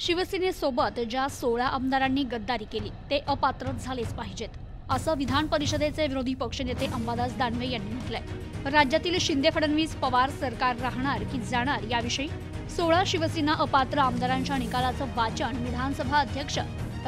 शिवसेनेसोबत ज्या 16 आमदारांनी गद्दारी केली ते अपात्र झालेच पाहिजेत, असं विधान परिषदेचे विरोधी पक्षनेते अंबादास दानवे यांनी म्हटलंय। राज्यातील शिंदे फडणवीस पवार सरकार राहणार की जाणार याविषयी 16 शिवसेना अपात्र आमदारांच्या निकालाचं वाचन विधानसभा अध्यक्ष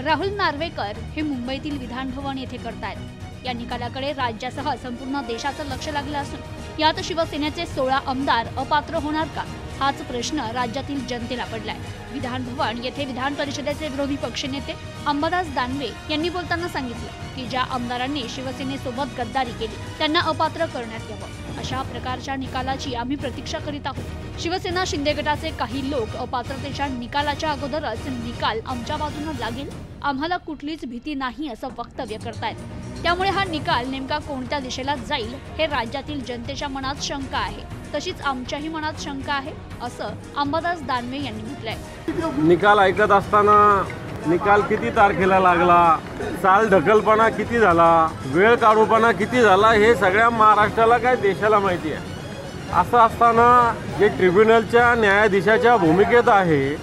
राहुल नार्वेकर हे मुंबईतील विधान भवन येथे करतायत। या निकालाकडे राज्यासह संपूर्ण देशाचं लक्ष लागलं असून यात शिवसेनेचे 16 आमदार अपात्र होणार का हाच प्रश्न राज्यातील जनतेला पडलाय। विधान भवन येथे विधान परिषदेचे विरोधी पक्षनेते अंबादास दानवे यांनी बोलताना सांगितलं की ज्या आमदारांनी शिवसेनेसोबत गद्दारी केली त्यांना अपात्र करण्यात यावं। अशा प्रकारच्या निकालाची आम्ही प्रतीक्षा करीत आहोत। शिवसेना शिंदे गटाचे काही लोक अपात्रतेच्या निकालाच्या अगोदरच निकाल आमच्या बाजूने लागेल, आम्हाला कुठलीच भीती नाही असं वक्तव्य करतायत। त्यामुळे हा निकाल नेमका कोणत्या दिशेला जाईल हे राज्यातील जनतेच्या मनात शंका आहे, तशीच आमच्याही मनात शंका आहे असं अंबादास दानवे यांनी म्हटलंय। निकाल ऐकत असताना निकाल किती तारखेला लागला, साल ढकलपणा किती झाला, वेळ काढूपणा किती झाला हे सगळ्या महाराष्ट्राला काय देशाला माहिती आहे। असं असताना जे ट्रिब्युनलच्या न्यायाधीशाच्या भूमिकेत आहे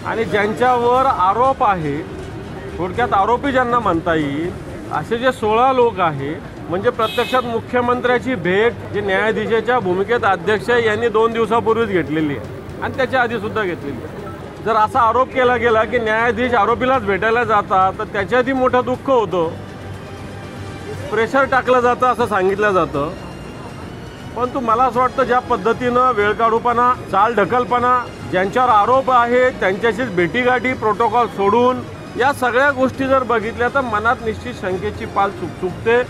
आणि ज्यांच्यावर आरोप आहे, थोडक्यात आरोपी ज्यांना म्हणता येईल असे जे 16 लोक आहे, म्हणजे प्रत्यक्षात मुख्यमंत्र्याची भेट जे न्यायाधीशाच्या भूमिकेत अध्यक्ष यांनी 2 दिवसापूर्वीच घेतलेली आहे आणि त्याच्या आधी सुद्धा घेतलेली आहे। जर असा आरोप केला गेला की न्यायाधीश आरोपीलाच भेटायला जातात तर त्याच्यातही मोठं दुःख होतं, प्रेशर टाकलं जातं असं सांगितलं जातं। परंतु मला असं वाटतं ज्या पद्धतीनं वेळकाढूपणा, चाल ढकलपणा, ज्यांच्यावर आरोप आहे त्यांच्याशीच भेटीगाठी प्रोटोकॉल सोडून या सगळ्या गोष्टी जर बघितल्या तर मनात निश्चित शंकेची पाल चुकचुकते।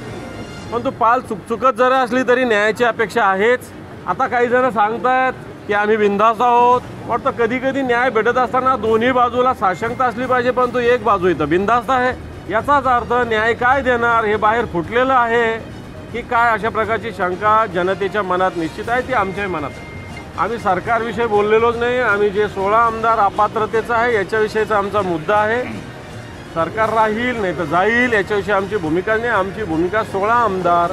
परंतु पाल चुकचुकत जरी असली तरी न्यायाची अपेक्षा आहेच। आता काही जण सांगतायत की आम्ही बिनधास्त आहोत, वाटतं कधी कधी न्याय भेटत असताना दोन्ही बाजूला साशंकता असली पाहिजे, परंतु एक बाजू इथं बिनधास्त आहे। याचाच अर्थ न्याय काय देणार हे बाहेर फुटलेलं आहे की काय, अशा प्रकारची शंका जनतेच्या मनात निश्चित आहे, ती आमच्याही मनात आहे। आम्ही सरकारविषयी बोललेलोच नाही, आम्ही जे 16 आमदार अपात्रतेचा आहे याच्याविषयीचा आमचा मुद्दा आहे। सरकार राहील नाही तर जाईल याच्याविषयी आमची भूमिका नाही। आमची भूमिका 16 आमदार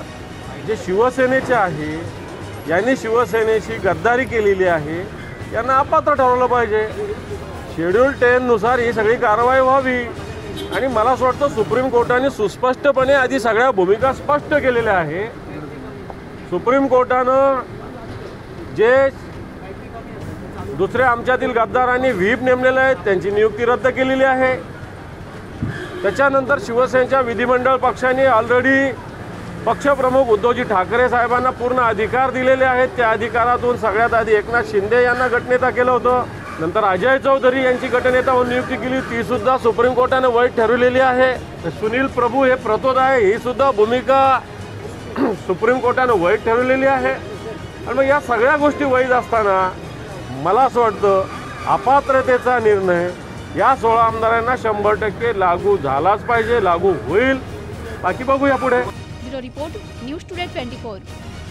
जे शिवसेनेचे आहे, यांनी शिवसेनेशी गद्दारी केलेली आहे, यांना अपात्र ठरवलं पाहिजे। शेड्यूल 10 नुसार ही सगळी कारवाई व्हावी आणि मला असं वाटतं सुप्रीम कोर्टाने सुस्पष्टपणे आधी सगळ्या भूमिका स्पष्ट केलेल्या आहे। सुप्रीम कोर्टानं जे दुसऱ्या आमच्यातील गद्दारांनी व्हीप नेमलेले आहेत त्यांची नियुक्ती रद्द केलेली आहे। त्याच्यानंतर शिवसेनेच्या विधिमंडळ पक्षाने ऑलरेडी पक्षप्रमुख उद्धवजी ठाकरे साहेबांना पूर्ण अधिकार दिलेले आहेत। त्या अधिकारातून सगळ्यात आधी एकनाथ शिंदे यांना गटनेता केलं होतं, नंतर अजय चौधरी यांची गटनेता म्हणून नियुक्ती केली, ती सुद्धा सुप्रीम कोर्टाने वैध ठरवलेली आहे। सुनील प्रभू हे प्रतोद आहे, ही सुद्धा भूमिका सुप्रीम कोर्टाने वैध ठरवलेली आहे। आणि मग या सगळ्या गोष्टी वैध असताना मला असं वाटतं अपात्रतेचा निर्णय या 16 आमदारांना 100% लागू झालाच पाहिजे, लागू होईल, बाकी बघूया पुढे। Bureau report, news today 24।